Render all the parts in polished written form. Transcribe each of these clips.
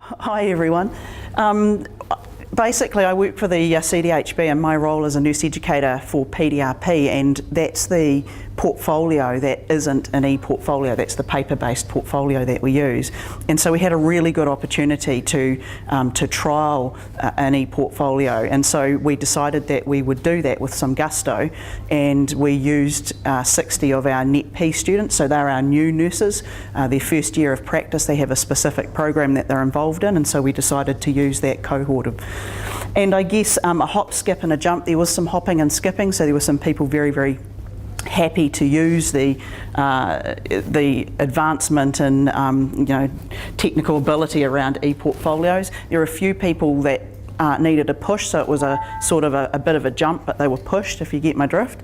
Hi everyone. Basically I work for the CDHB and my role is a nurse educator for PDRP, and that's the portfolio that isn't an ePortfolio, that's the paper-based portfolio that we use. And so we had a really good opportunity to trial an ePortfolio, and so we decided that we would do that with some gusto, and we used 60 of our NetP students, so they're our new nurses, their first year of practice. They have a specific program that they're involved in, and so we decided to use that cohort of. And I guess a hop, skip and a jump, there was some hopping and skipping, so there were some people very, very happy to use the advancement and technical ability around ePortfolios. There were a few people that needed a push, so it was a sort of a bit of a jump, but they were pushed, if you get my drift.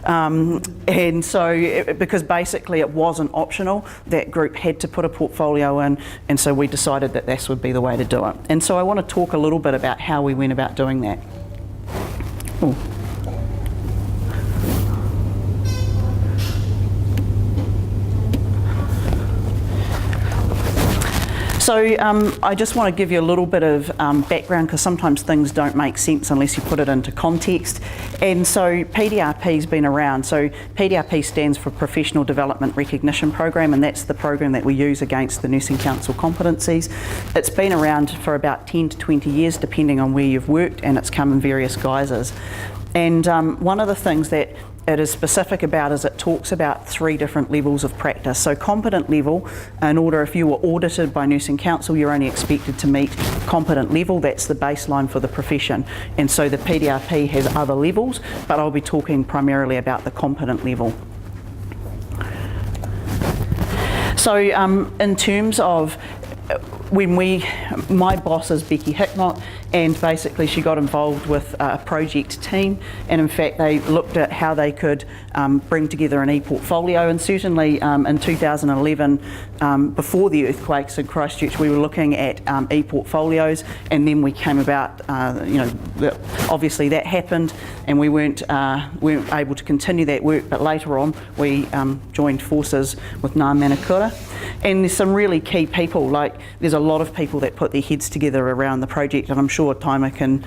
And so, because basically it wasn't optional, that group had to put a portfolio in, and so we decided that this would be the way to do it. And so I want to talk a little bit about how we went about doing that. Ooh. So I just want to give you a little bit of background, because sometimes things don't make sense unless you put it into context. And so PDRP's been around. So PDRP stands for Professional Development Recognition Program, and that's the program that we use against the Nursing Council competencies. It's been around for about 10 to 20 years, depending on where you've worked, and it's come in various guises. And one of the things that it is specific about is it talks about 3 different levels of practice. So competent level, in order, if you were audited by Nursing Council, you're only expected to meet competent level. That's the baseline for the profession. And so the PDRP has other levels, but I'll be talking primarily about the competent level. So in terms of my boss is Becky Hickmott, and basically she got involved with a project team, and in fact they looked at how they could bring together an ePortfolio. And certainly in 2011, before the earthquakes in Christchurch, we were looking at ePortfolios, and then we came about, obviously that happened and we weren't able to continue that work, but later on we joined forces with Ngā Manakura. And there's some really key people, like there's a lot of people that put their heads together around the project, and I'm sure Taima can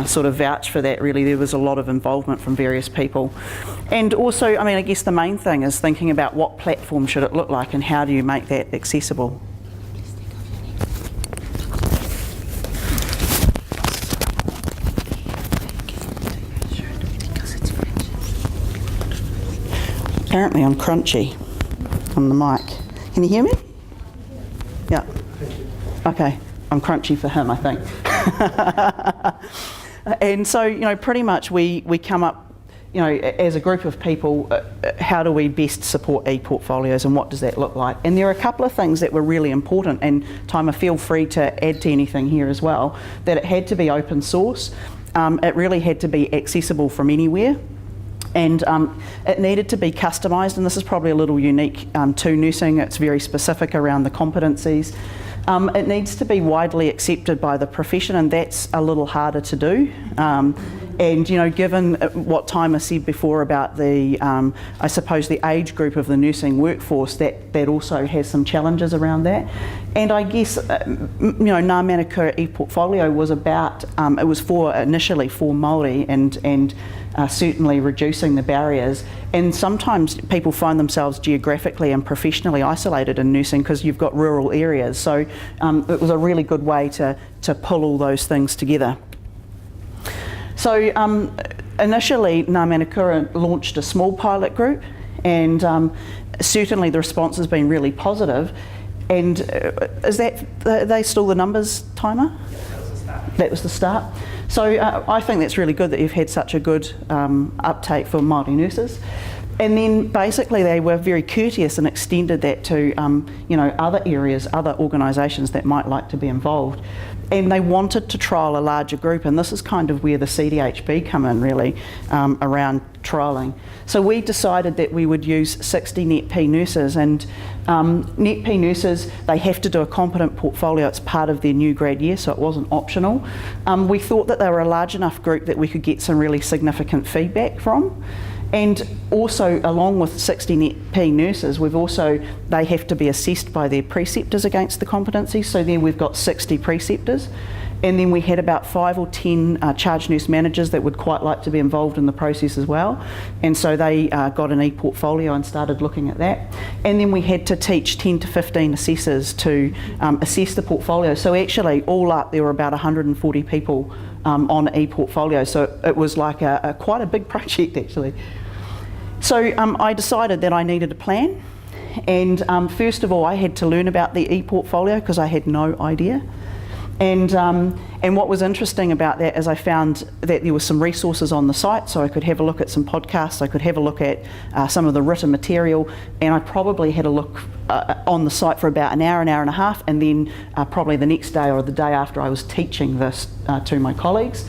sort of vouch for that. Really, there was a lot of involvement from various people. And also, I mean, I guess the main thing is thinking about what platform should it look like and how do you make that accessible. Apparently I'm crunchy on the mic. Can you hear me? Yeah. Okay, I'm crunchy for him, I think. And so, pretty much we come up, as a group of people, how do we best support ePortfolios and what does that look like? And there are a couple of things that were really important, and Taima, feel free to add to anything here as well, that it had to be open source, it really had to be accessible from anywhere. And it needed to be customised, and this is probably a little unique to nursing. It's very specific around the competencies. It needs to be widely accepted by the profession, and that's a little harder to do. And given what Taima said before about the, I suppose, the age group of the nursing workforce, that also has some challenges around that. And I guess, Ngā Manakura ePortfolio was about, it was initially for Māori and certainly reducing the barriers. And sometimes people find themselves geographically and professionally isolated in nursing because you've got rural areas. So it was a really good way to pull all those things together. So initially, Ngā Manakura launched a small pilot group, and certainly the response has been really positive. And are they still the numbers, Taima? That was the start. So I think that's really good that you've had such a good uptake for Māori nurses. And then basically they were very courteous and extended that to other areas, other organisations that might like to be involved. And they wanted to trial a larger group, and this is kind of where the CDHB come in really, around trialling. So we decided that we would use 60 NetP nurses, and NetP nurses, they have to do a competent portfolio. It's part of their new grad year, so it wasn't optional. We thought that they were a large enough group that we could get some really significant feedback from. And also, along with 60 net P nurses, they have to be assessed by their preceptors against the competencies. So there we've got 60 preceptors. And then we had about 5 or 10 charge nurse managers that would quite like to be involved in the process as well. And so they got an ePortfolio and started looking at that. And then we had to teach 10 to 15 assessors to assess the portfolio. So actually, all up, there were about 140 people on ePortfolio. So it was like quite a big project, actually. So I decided that I needed a plan. And first of all, I had to learn about the ePortfolio because I had no idea. And what was interesting about that is I found that there were some resources on the site, so I could have a look at some podcasts, I could have a look at some of the written material, and I probably had a look on the site for about an hour and a half, and then probably the next day or the day after I was teaching this to my colleagues.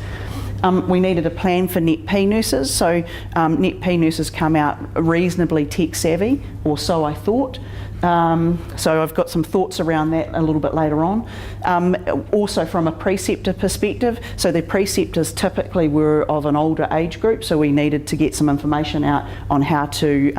We needed a plan for net P nurses, so net P nurses come out reasonably tech savvy, or so I thought. So I've got some thoughts around that a little bit later on. Also from a preceptor perspective, so the preceptors typically were of an older age group, so we needed to get some information out on how to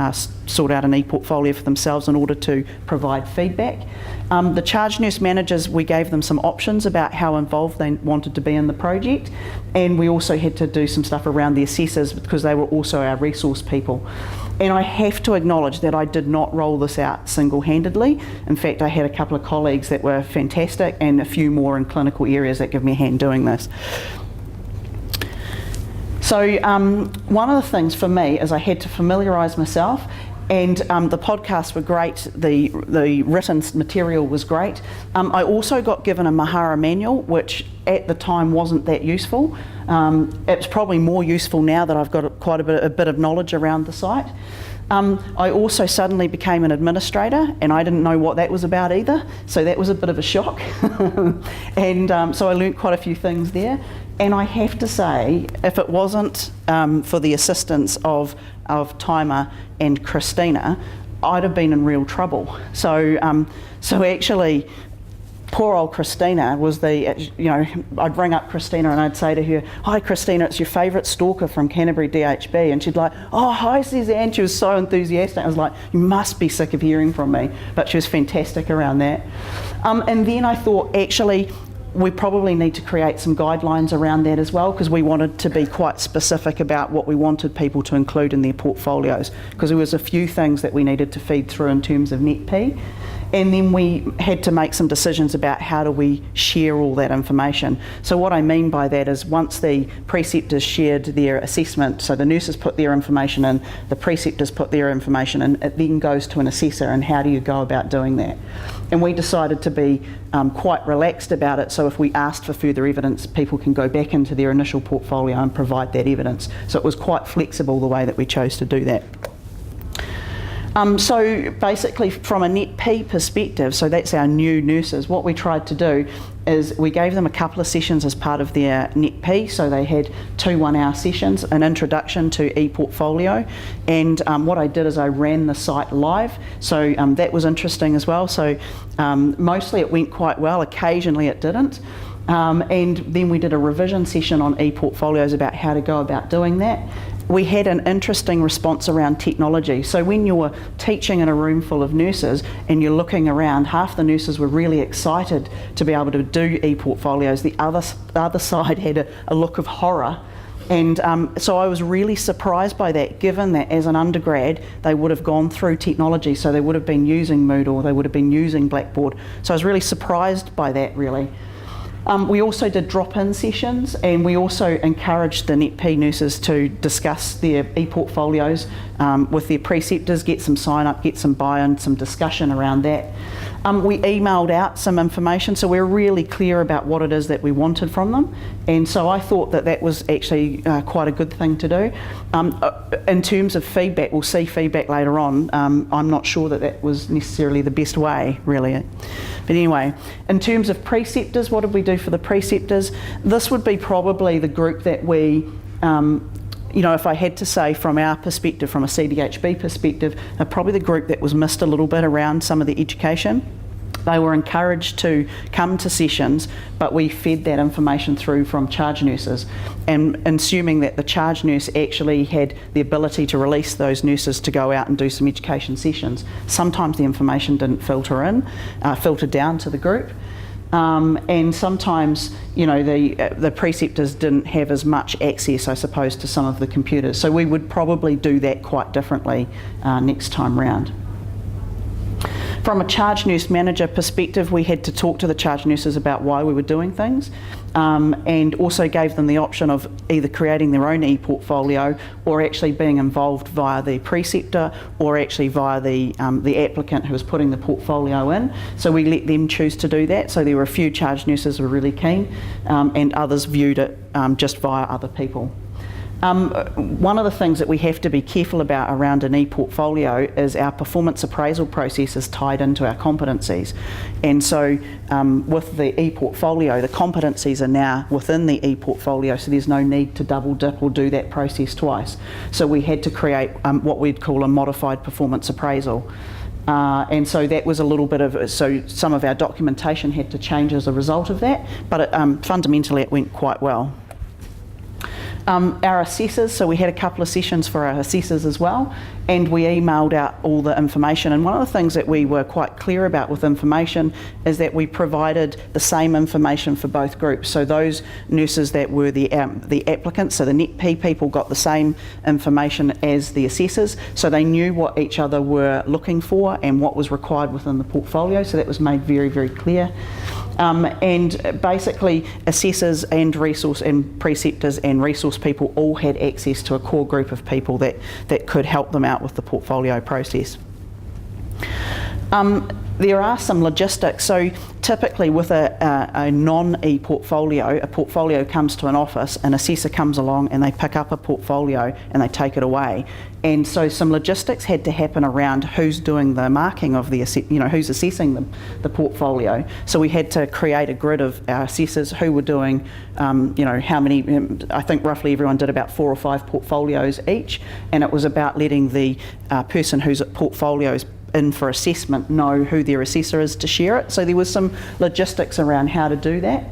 sort out an ePortfolio for themselves in order to provide feedback. The charge nurse managers, we gave them some options about how involved they wanted to be in the project, and we also had to do some stuff around the assessors because they were also our resource people. And I have to acknowledge that I did not roll this out single-handedly. In fact, I had a couple of colleagues that were fantastic and a few more in clinical areas that give me a hand doing this. So one of the things for me is I had to familiarise myself, and the podcasts were great, the written material was great. I also got given a Mahara manual, which at the time wasn't that useful. It's probably more useful now that I've got quite a bit of knowledge around the site. I also suddenly became an administrator, and I didn't know what that was about either, so that was a bit of a shock. And so I learnt quite a few things there. And I have to say, if it wasn't for the assistance of Timer and Christina, I'd have been in real trouble. So actually, poor old Christina was I'd ring up Christina and I'd say to her, "Hi Christina, it's your favourite stalker from Canterbury DHB." And she'd like, "Oh, hi Suzanne." She was so enthusiastic. I was like, "You must be sick of hearing from me." But she was fantastic around that. And then I thought, actually, we probably need to create some guidelines around that as well, because we wanted to be quite specific about what we wanted people to include in their portfolios, because there was a few things that we needed to feed through in terms of net P. And then we had to make some decisions about how do we share all that information. So what I mean by that is once the preceptors shared their assessment, so the nurses put their information in, the preceptors put their information in, it then goes to an assessor, and how do you go about doing that? And we decided to be quite relaxed about it, so if we asked for further evidence, people can go back into their initial portfolio and provide that evidence. So it was quite flexible the way that we chose to do that. So basically from a net P perspective, so that's our new nurses, what we tried to do is we gave them a couple of sessions as part of their net P, so they had 2 1-hour sessions, an introduction to ePortfolio, and what I did is I ran the site live, so that was interesting as well. So mostly it went quite well, occasionally it didn't. And then we did a revision session on ePortfolios about how to go about doing that. We had an interesting response around technology. So when you're teaching in a room full of nurses and you're looking around, half the nurses were really excited to be able to do ePortfolios. The other side had a look of horror. And so I was really surprised by that, given that as an undergrad they would have gone through technology, so they would have been using Moodle, they would have been using Blackboard. So I was really surprised by that, really. We also did drop-in sessions, and we also encouraged the net P nurses to discuss their ePortfolios with their preceptors, get some sign-up, get some buy-in, some discussion around that. We emailed out some information, so we're really clear about what it is that we wanted from them, and so I thought that that was actually quite a good thing to do. In terms of feedback, we'll see feedback later on. I'm not sure that that was necessarily the best way, really. But anyway, in terms of preceptors, what did we do for the preceptors? This would be probably the group that we, if I had to say from our perspective, from a CDHB perspective, probably the group that was missed a little bit around some of the education. They were encouraged to come to sessions, but we fed that information through from charge nurses, and assuming that the charge nurse actually had the ability to release those nurses to go out and do some education sessions. Sometimes the information didn't filter down to the group. And sometimes, you know, the preceptors didn't have as much access, I suppose, to some of the computers. So we would probably do that quite differently next time round. From a charge nurse manager perspective, we had to talk to the charge nurses about why we were doing things, and also gave them the option of either creating their own ePortfolio or actually being involved via the preceptor or actually via the applicant who was putting the portfolio in. So we let them choose to do that. So there were a few charge nurses who were really keen, and others viewed it just via other people. One of the things that we have to be careful about around an ePortfolio is our performance appraisal process is tied into our competencies. And so with the ePortfolio, the competencies are now within the ePortfolio, so there's no need to double dip or do that process twice. So we had to create what we'd call a modified performance appraisal. And so that was a little bit of, so some of our documentation had to change as a result of that, but fundamentally it went quite well. Our assessors, so we had a couple of sessions for our assessors as well, and we emailed out all the information. And one of the things that we were quite clear about with information is that we provided the same information for both groups. So those nurses that were the applicants, so the NetP people, got the same information as the assessors, so they knew what each other were looking for and what was required within the portfolio, so that was made very, very clear. And basically assessors and resource and preceptors and resource people all had access to a core group of people that could help them out with the portfolio process. There are some logistics. So typically with a non-ePortfolio, a portfolio comes to an office, an assessor comes along and they pick up a portfolio and they take it away. And so some logistics had to happen around who's doing the marking of the, who's assessing the portfolio. So we had to create a grid of our assessors who were doing, how many, I think roughly everyone did about 4 or 5 portfolios each, and it was about letting the person who's at portfolios in for assessment know who their assessor is to share it. So there was some logistics around how to do that.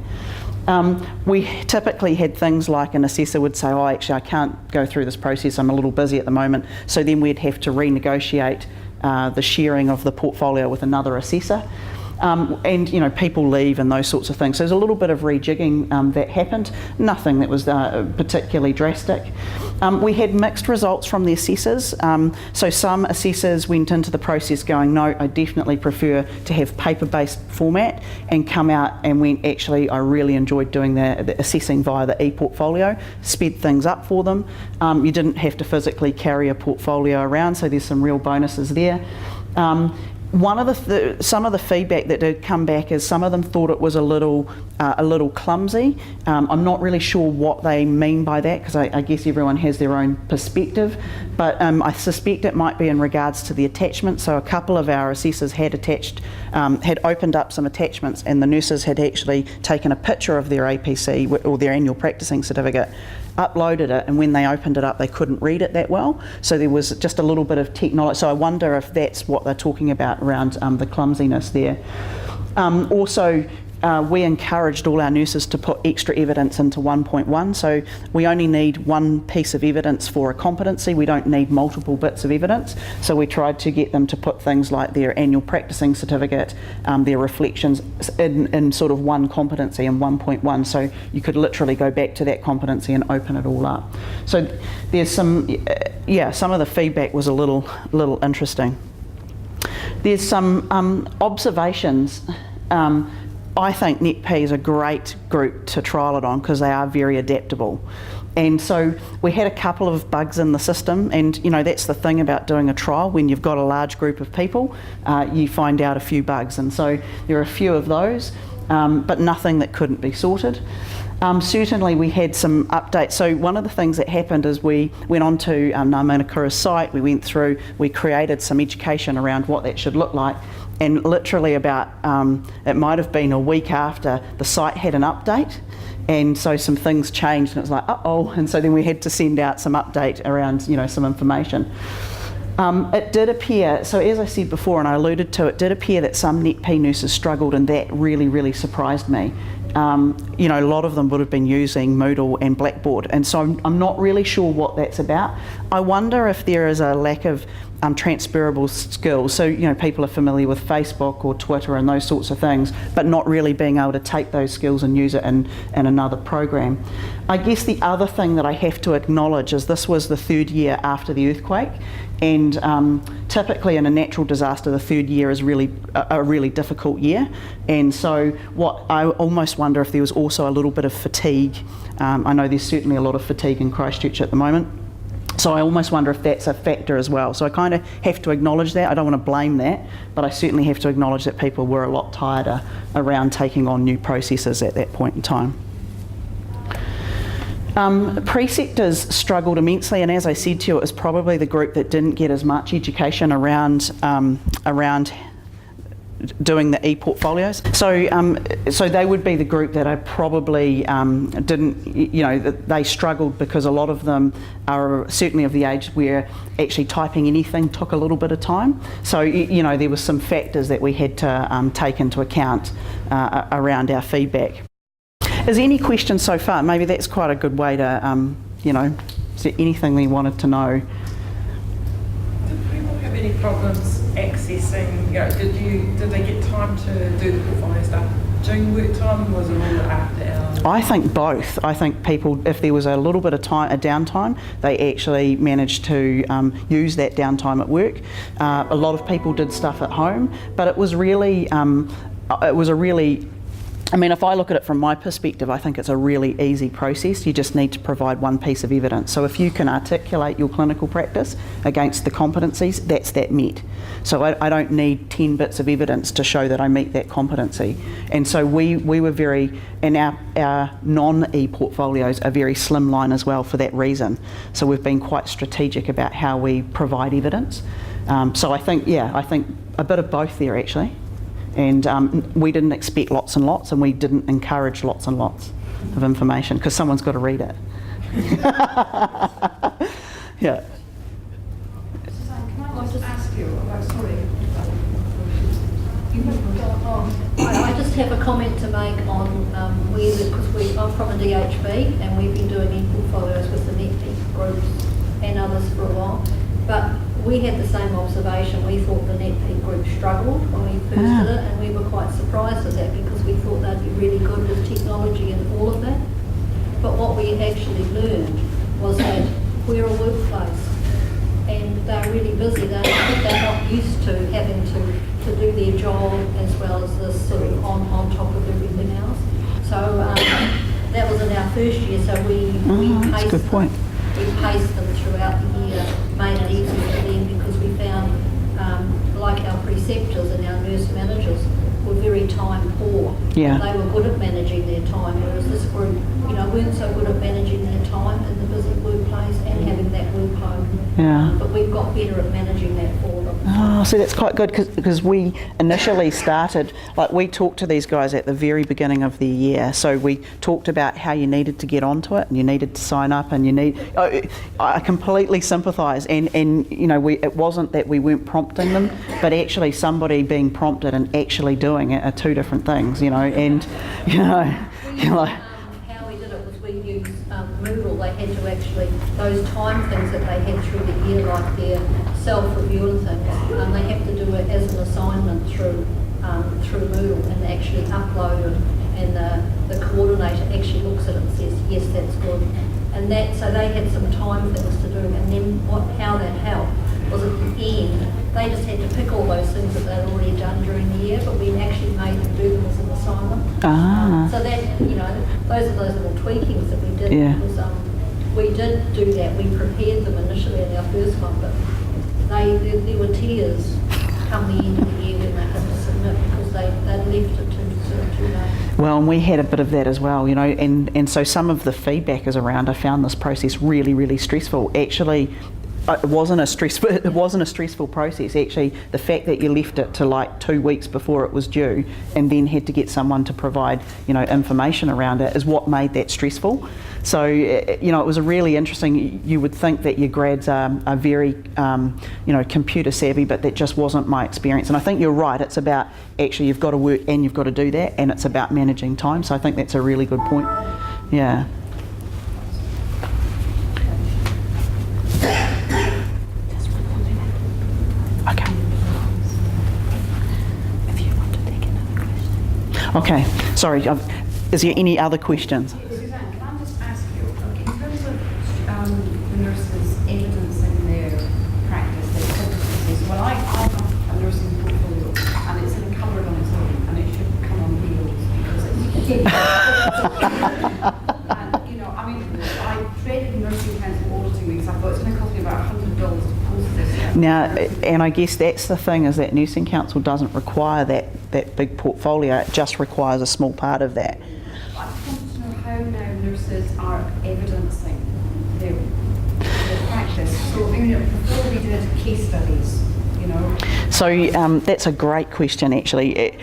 We typically had things like an assessor would say, oh, actually I can't go through this process, I'm a little busy at the moment. So then we'd have to renegotiate the sharing of the portfolio with another assessor. And people leave and those sorts of things. So there's a little bit of rejigging that happened, nothing that was particularly drastic. We had mixed results from the assessors. So some assessors went into the process going, no, I definitely prefer to have paper-based format, and come out and went, actually, I really enjoyed doing the assessing via the ePortfolio, sped things up for them. You didn't have to physically carry a portfolio around, so there's some real bonuses there. Some of the feedback that did come back is some of them thought it was a little clumsy. I'm not really sure what they mean by that, because I guess everyone has their own perspective, but I suspect it might be in regards to the attachment. So a couple of our assessors had opened up some attachments, and the nurses had actually taken a picture of their APC or their annual practicing certificate, uploaded it, and when they opened it up they couldn't read it that well, so there was just a little bit of technology. So I wonder if that's what they're talking about around the clumsiness there. Also, we encouraged all our nurses to put extra evidence into 1.1, so we only need one piece of evidence for a competency, we don't need multiple bits of evidence. So we tried to get them to put things like their annual practicing certificate, their reflections in sort of one competency in 1.1, so you could literally go back to that competency and open it all up. So there's some of the feedback was a little interesting. There's some observations. I think NetP is a great group to trial it on because they are very adaptable. And so we had a couple of bugs in the system, and that's the thing about doing a trial. When you've got a large group of people, you find out a few bugs, and so there are a few of those, but nothing that couldn't be sorted. Certainly we had some updates. So one of the things that happened is we went on to Ngā site, we created some education around what that should look like, and literally about, it might have been a week after, the site had an update, and so some things changed, and it was like, uh-oh, and so then we had to send out some update around some information. It did appear, so as I said before and I alluded to, it did appear that some NetP nurses struggled, and that really, really surprised me. You know, a lot of them would have been using Moodle and Blackboard, and so I'm not really sure what that's about. I wonder if there is a lack of transferable skills. So, you know, people are familiar with Facebook or Twitter and those sorts of things, but not really being able to take those skills and use it in another program. I guess the other thing that I have to acknowledge is this was the third year after the earthquake, and typically in a natural disaster, the third year is really a really difficult year. And so what I almost wonder if there was also a little bit of fatigue. I know there's certainly a lot of fatigue in Christchurch at the moment. So I almost wonder if that's a factor as well. So I kind of have to acknowledge that. I don't want to blame that, but I certainly have to acknowledge that people were a lot tireder around taking on new processes at that point in time. Preceptors struggled immensely, and as I said to you, it was probably the group that didn't get as much education around doing the ePortfolios. So they would be the group that I probably didn't, you know, they struggled because a lot of them are certainly of the age where actually typing anything took a little bit of time. So, you know, there were some factors that we had to take into account around our feedback. Is there any questions so far? Maybe that's quite a good way to, you know, is there anything they wanted to know? Did people have any problems accessing, you know, did they get time to do the portfolio stuff during work time, or was it all after hours? I think both. I think people, if there was a little bit of time, a downtime, they actually managed to use that downtime at work. A lot of people did stuff at home, but it was really, I mean, if I look at it from my perspective, I think it's a really easy process. You just need to provide one piece of evidence. So if you can articulate your clinical practice against the competencies, that's that met. So I don't need 10 bits of evidence to show that I meet that competency. And so we were very, and our non-ePortfolios are very slimline as well for that reason. So we've been quite strategic about how we provide evidence. So I think a bit of both there actually. And we didn't expect lots and lots, and we didn't encourage lots and lots of information because someone's got to read it. Yeah. Suzanne, can I just ask you about, sorry. I just have a comment to make on because I'm from a DHB and we've been doing ePortfolios with the NetP groups and others for a while, but we had the same observation. We thought the NetP group struggled when we first did it, and we were quite surprised at that because we thought they'd be really good with technology and all of that. But what we actually learned was that we're a workplace and they're really busy. They're not used to having to do their job as well as this sort of on top of everything else. So that was in our first year, so we that's a good point. We paced them throughout the year, made it easier for them because we found, like our preceptors and our nurse managers were very time poor. Yeah. They were good at managing their time, whereas this group, you know, weren't so good at managing their time in the busy workplace and having that workload. Yeah. But we've got better at managing that for them. Oh, so that's quite good because we initially started, like we talked to these guys at the very beginning of the year. So we talked about how you needed to get onto it and you needed to sign up and you need, I completely sympathise and you know, it wasn't that we weren't prompting them, but actually somebody being prompted and actually doing it are two different things, you know, and you know, how we did it was we used Moodle. They had to actually, those time things that they had through the year, like their self-review and things, they have to do it as an assignment through Moodle and actually upload it, and the coordinator actually looks at it and says, yes, that's good. And that, so they had some time things to do, and then how that helped was at the end, they just had to pick all those things that they'd already done during the year, but we actually made them do them as an assignment. So that, you know, those are those little tweakings that we did. Yeah. Because, we did do that. We prepared them initially in our first one, but there were tears come the end of the year when they had to submit because they left it too late. Well, and we had a bit of that as well, you know, and so some of the feedback is around, I found this process really, really stressful. Actually, it wasn't a stressful process. Actually, the fact that you left it to like 2 weeks before it was due and then had to get someone to provide, information around it is what made that stressful. So, it was a really interesting. You would think that your grads are very, computer savvy, but that just wasn't my experience. And I think you're right. It's about actually you've got to work and you've got to do that, and it's about managing time. So I think that's a really good point. Yeah. Okay. If you want to take another question. Okay. Sorry. Is there any other questions? Suzanne, can I just ask you, in terms of the nurses evidencing their practice, their competencies, well, I have a nursing portfolio and it's encumbered on its own and it should come on wheels because it's and, I dreaded nursing council auditing me because I thought it's going to cost me about $100 to post this. Now, and I guess that's the thing, is that nursing council doesn't require that big portfolio. It just requires a small part of that. I just wanted to know how now nurses are evidencing their practice. So before we did case studies, So that's a great question, actually.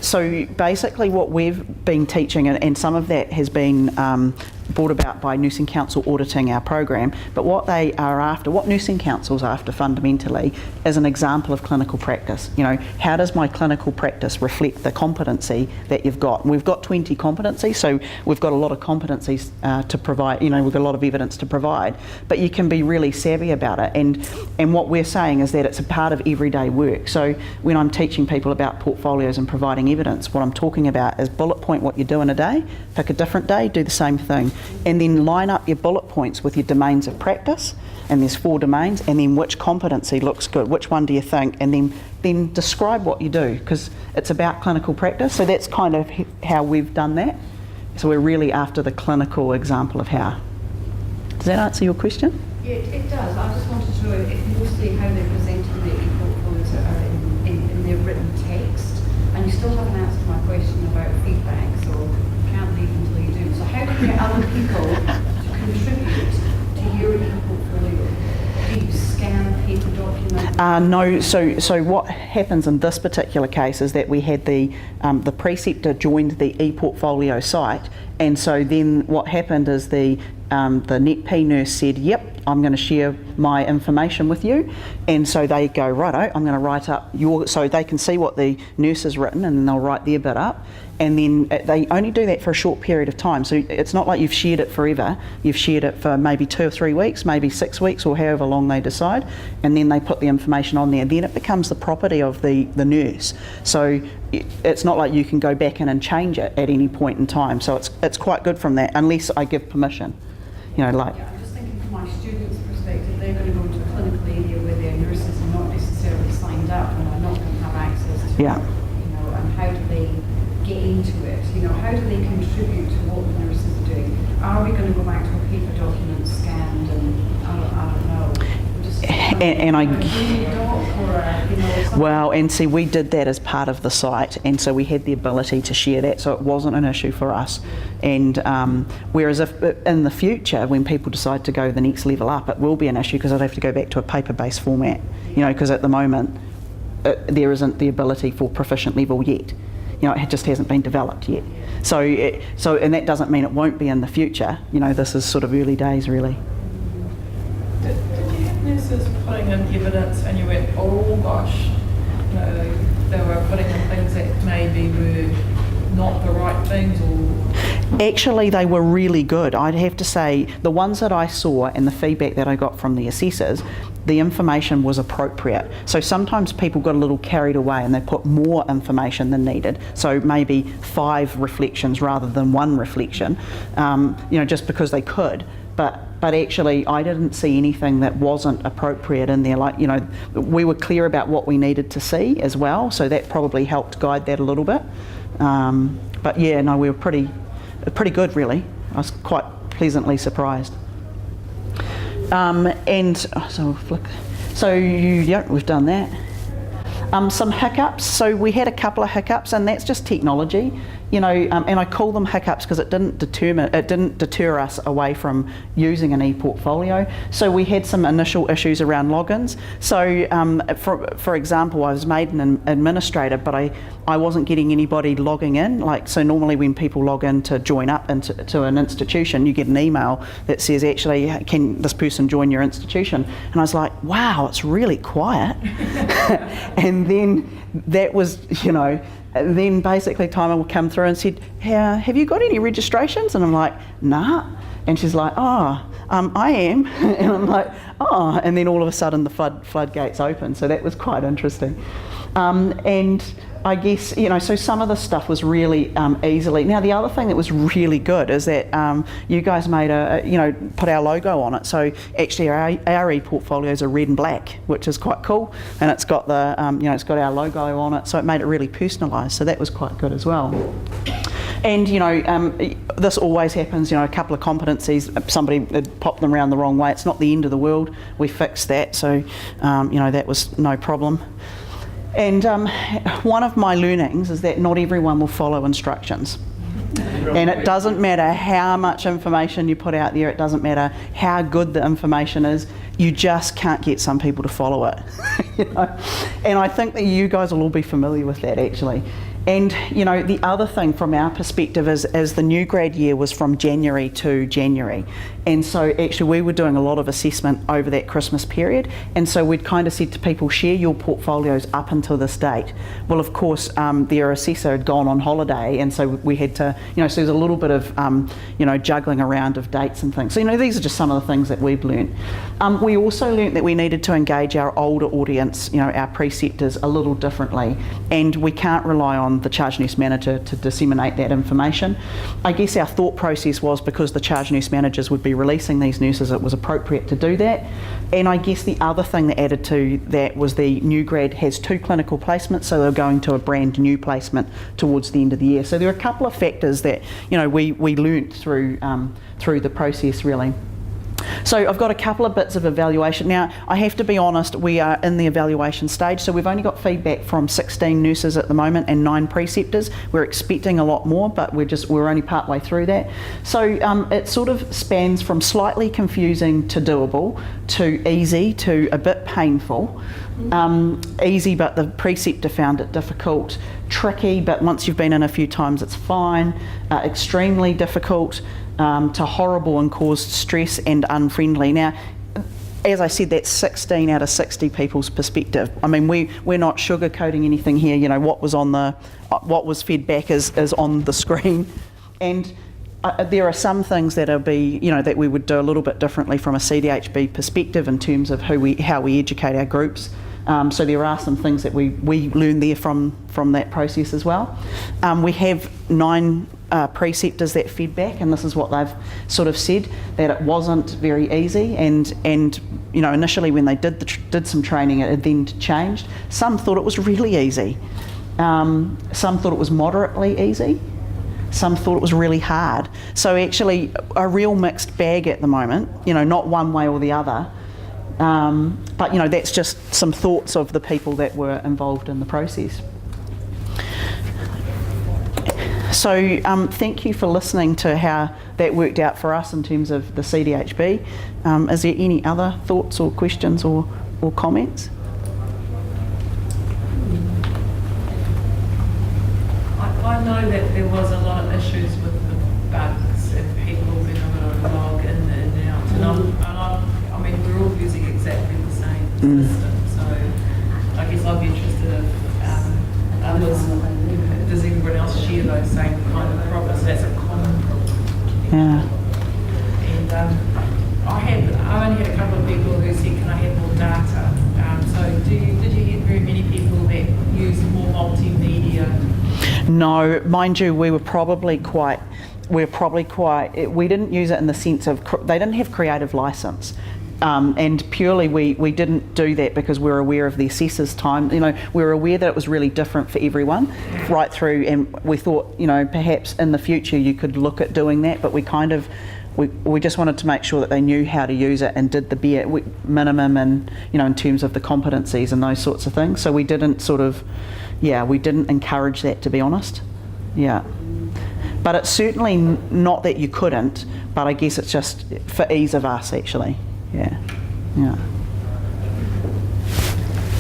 So basically what we've been teaching, and some of that has been brought about by Nursing Council auditing our program, but what they are after, what Nursing Council's after fundamentally, is an example of clinical practice. How does my clinical practice reflect the competency that you've got? We've got 20 competencies, so we've got a lot of competencies to provide, we've got a lot of evidence to provide, but you can be really savvy about it. And what we're saying is that it's a part of everyday work. So when I'm teaching people about portfolios and providing evidence, what I'm talking about is bullet point what you do in a day, pick a different day, do the same thing, and then line up your bullet points with your domains of practice, and there's 4 domains, and then which competency looks good, which one do you think, and then describe what you do, because it's about clinical practice. So that's kind of how we've done that. So we're really after the clinical example of how. Does that answer your question? Yeah, it does. I just wanted to know if mostly how they're presenting the ePortfolios are in their written text, and you still haven't answered my question about feedback, so you can't leave until you do. So how can you get other people to contribute to your ePortfolio? Do you scan paper documents? No. So what happens in this particular case is that we had the preceptor joined the ePortfolio site, and so then what happened is the NetP nurse said, yep, I'm going to share my information with you, and so they go, righto, I'm going to write up so they can see what the nurse has written, and then they'll write their bit up, and then they only do that for a short period of time. So it's not like you've shared it forever. You've shared it for maybe 2 or 3 weeks, maybe 6 weeks, or however long they decide, and then they put the information on there. Then it becomes the property of the nurse. So it's not like you can go back in and change it at any point in time. So it's quite good from that, unless I give permission. Yeah, I'm just thinking from my students' perspective, they're going to go into a clinical area where their nurses are not necessarily signed up and are not going to have access to and how do they get into it? How do they contribute to what the nurses are doing? Are we going to go back to a paper document scanned and I don't know. And see, we did that as part of the site, and so we had the ability to share that, so it wasn't an issue for us. And whereas if in the future, when people decide to go the next level up, it will be an issue because I'd have to go back to a paper-based format, because at the moment there isn't the ability for proficient level yet. It just hasn't been developed yet. So and that doesn't mean it won't be in the future. This is sort of early days, really. Did you have nurses putting in evidence and you went, oh gosh, they were putting in things that maybe were not the right things? Or Actually, they were really good. I'd have to say the ones that I saw and the feedback that I got from the assessors, the information was appropriate. So sometimes people got a little carried away and they put more information than needed. So maybe 5 reflections rather than 1 reflection, just because they could. But actually, I didn't see anything that wasn't appropriate in there. We were clear about what we needed to see as well, so that probably helped guide that a little bit. But yeah, no, we were pretty good, really. I was quite pleasantly surprised. We've done that. Some hiccups. So we had a couple of hiccups, and that's just technology. you know, and I call them hiccups because it didn't deter us away from using an ePortfolio. So we had some initial issues around logins. So for example, I was made an administrator, but I wasn't getting anybody logging in. Like, so normally when people log in to join up to an institution, you get an email that says, actually, can this person join your institution? And I was like, wow, it's really quiet. And then that was, you know, then basically Timer would come through and said, have you got any registrations? And I'm like, nah. And she's like, oh, I am. And I'm like, oh. And then all of a sudden the floodgates open. So that was quite interesting. And I guess, you know, so some of the stuff was really easily. Now, the other thing that was really good is that you guys made put our logo on it. So actually our ePortfolios are red and black, which is quite cool. And it's got the, it's got our logo on it. So it made it really personalised. So that was quite good as well. And, you know, this always happens, you know, a couple of competencies, somebody had popped them around the wrong way. It's not the end of the world. We fixed that. So, you know, that was no problem. And one of my learnings is that not everyone will follow instructions. And it doesn't matter how much information you put out there, it doesn't matter how good the information is, you just can't get some people to follow it. You know? And I think that you guys will all be familiar with that actually. And, you know, the other thing from our perspective is the new grad year was from January to January. And so actually we were doing a lot of assessment over that Christmas period. And so we'd kind of said to people, share your portfolios up until this date. Well, of course, their assessor had gone on holiday. And so we had to, you know, so there's a little bit of, juggling around of dates and things. So, you know, these are just some of the things that we've learned. We also learnt that we needed to engage our older audience, you know, our preceptors a little differently. And we can't rely on the charge nurse manager to disseminate that information. I guess our thought process was because the charge nurse managers would be releasing these nurses, it was appropriate to do that. And I guess the other thing that added to that was the new grad has 2 clinical placements, so they're going to a brand new placement towards the end of the year. So there are a couple of factors that, you know, we learnt through the process really. So I've got a couple of bits of evaluation. Now, I have to be honest, we are in the evaluation stage, so we've only got feedback from 16 nurses at the moment and 9 preceptors. We're expecting a lot more, but we're only part way through that. So it sort of spans from slightly confusing to doable, to easy to a bit painful. Easy, but the preceptor found it difficult. Tricky, but once you've been in a few times, it's fine. Extremely difficult. To horrible and caused stress and unfriendly. Now, as I said, that's 16 out of 60 people's perspective. I mean, we're not sugarcoating anything here. You know, what was fed back is on the screen, and there are some things that that we would do a little bit differently from a CDHB perspective in terms of how we educate our groups. So there are some things that we learn there from that process as well. We have 9 preceptors that fed back, and this is what they've sort of said, that it wasn't very easy, and you know, initially when they did some training, it had then changed. Some thought it was really easy. Some thought it was moderately easy. Some thought it was really hard. So actually a real mixed bag at the moment, you know, not one way or the other. But you know, that's just some thoughts of the people that were involved in the process. So thank you for listening to how that worked out for us in terms of the CDHB. Is there any other thoughts or questions or comments? I know that there was a lot of issues with the bugs and people being able to log in and out. And I mean, we're all using exactly the same system. So I guess I'd be interested if others, does everyone else share those same kind of problems? That's a common problem. Yeah. And I only had a couple of people who said, can I have more data? So did you hear very many people that use more multimedia? No, mind you, we didn't use it in the sense of, they didn't have creative license. And purely we didn't do that because we're aware of the assessor's time. You know, we were aware that it was really different for everyone right through, and we thought, you know, perhaps in the future you could look at doing that, but we just wanted to make sure that they knew how to use it and did the bare minimum, and you know, in terms of the competencies and those sorts of things. So we didn't we didn't encourage that, to be honest. Yeah. But it's certainly not that you couldn't, but I guess it's just for ease of us actually. Yeah.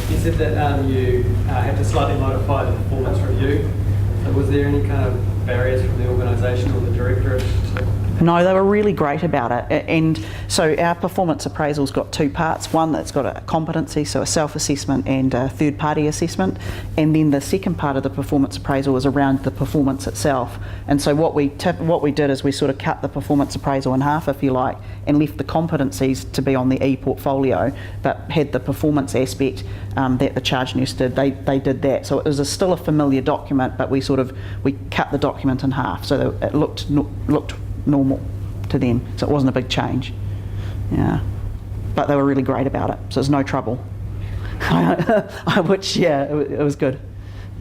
You said that you had to slightly modify the performance review. So was there any kind of barriers from the organisation or the directorate to... No, they were really great about it. And so our performance appraisal's got two parts. One that's got a competency, so a self-assessment and a third-party assessment. And then the second part of the performance appraisal is around the performance itself. And so what we did is we sort of cut the performance appraisal in half, if you like, and left the competencies to be on the ePortfolio, but had the performance aspect that the charge nurse did. They did that. So it was still a familiar document, but we cut the document in half so that it looked normal to them, so it wasn't a big change. Yeah, but they were really great about it, so there's no trouble. Which, yeah, it was good.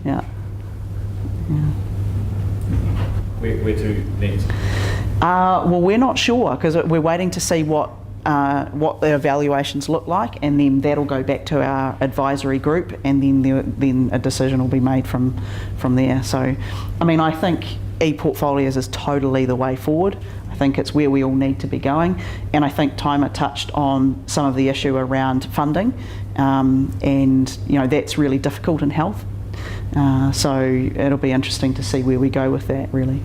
Yeah. Where to next? Well, we're not sure because we're waiting to see what the evaluations look like, and then that'll go back to our advisory group, and then a decision will be made from there. So, I mean, I think ePortfolios is totally the way forward. I think it's where we all need to be going, and I think Timer touched on some of the issue around funding, and that's really difficult in health. So it'll be interesting to see where we go with that, really.